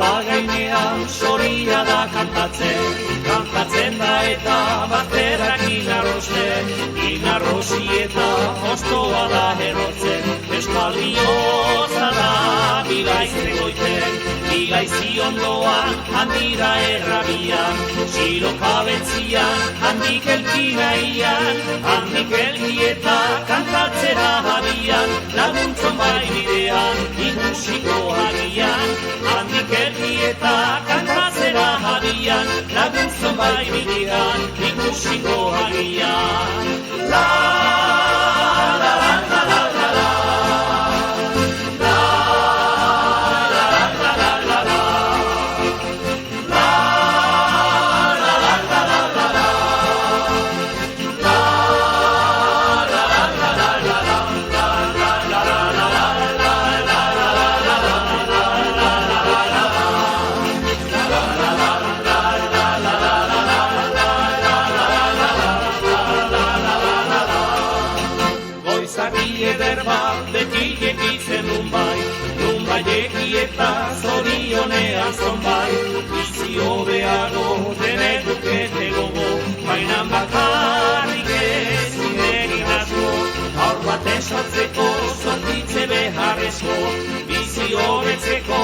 Nola gainean soria da kantatzen, kantatzen da eta bazterrak inarrosi eta ostoa da errotzen, espaldioza da bilaizte goiten, bilaizi ondoan handira errabian, silokabetzian, handik elki nahian, handik elki eta kantatzera habian, laguntzon bai bidean, ikusiko hagian, handik elki eta kantatzera habian, laguntzon bai bidean, ikusiko hagian. La, la, la, la, la, la, la. Eta zorionean zonbai, bizi hobeago denek dukete gogo, baina bakarrik ez egin asko, aur bat esatzeko zortitze beharrezko, bizi hobetzeko